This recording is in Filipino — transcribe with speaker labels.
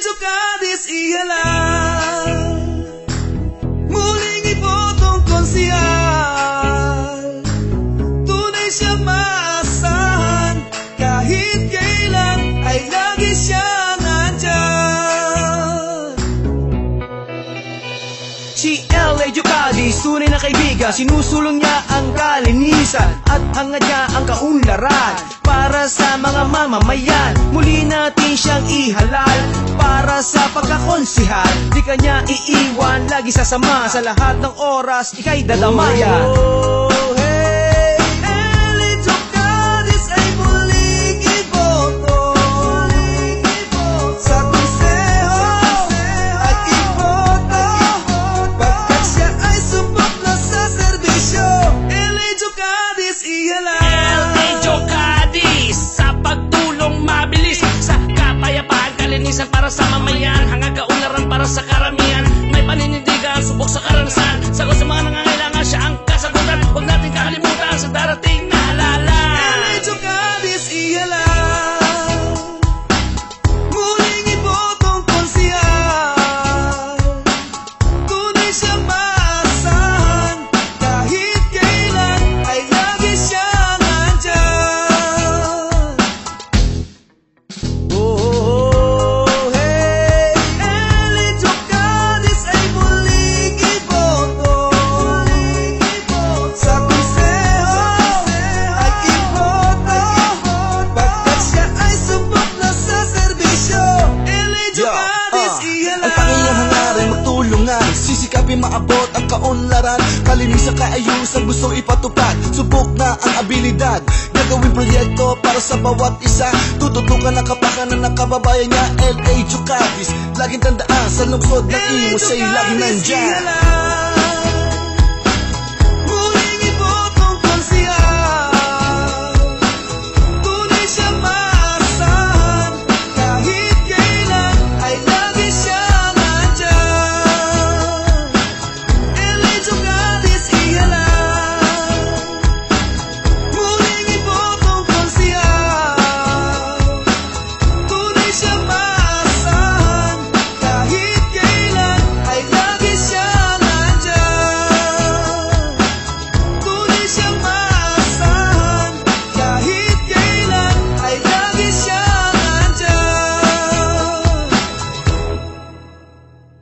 Speaker 1: Jocadis iyalang muling ibotong konsihal. Tunay siya maasahan, kahit kailan ay lagi siyang nandyan. Si L.A. Jocadis, tunay na kaibigan, sinusulong niya ang kalinisan at hangad niya ang kaunlaran para sa mga mamamayan. Muli natin siyang ihalal para sa pagkakonsihal. Di kanya iiwan, lagi sasama sa lahat ng oras, ika'y dadamayan. Hey, L.A. Jocadis ay muling iboto sa konseho at iboto, pagkat siya ay subok na sa serbisyo. L.A. Jocadis iyalang
Speaker 2: L.A. Jocadis, sa pagtulong mabilis sa kapayapaan, kalinisan para sa mamayan, hanggang kaunlaran para sa karamihan. May paninindigan, subok sa karanasan, sagot sa mga nangangailangan, siya ang kasagutan. Huwag natin kakalimutan sa darating na halalan.
Speaker 1: L.A. Jocadis iyalang muling ibotong konsihal. Tunay siya maasahan, kahit kailan ay lagi siyang nandyan. Hey, L.A. Jocadis ay muling iboto sa konseho at iboto, pagkat siya ay subok na sa serbisyo. L.A. Jocadis iyalang
Speaker 3: Ang tanging hangarin, magtulong nga, sisikapin maabot ang kaunlaran. Kalinisan kaayusan, gusto ipatupad, subok na ang abilidad. Gagawin proyekto para sa bawat isa, tututukan ang kapakanan ng kababayan niya. L.A. Jocadis, laging tandaan, sa lungsod ng imo siya'y laging nandyan.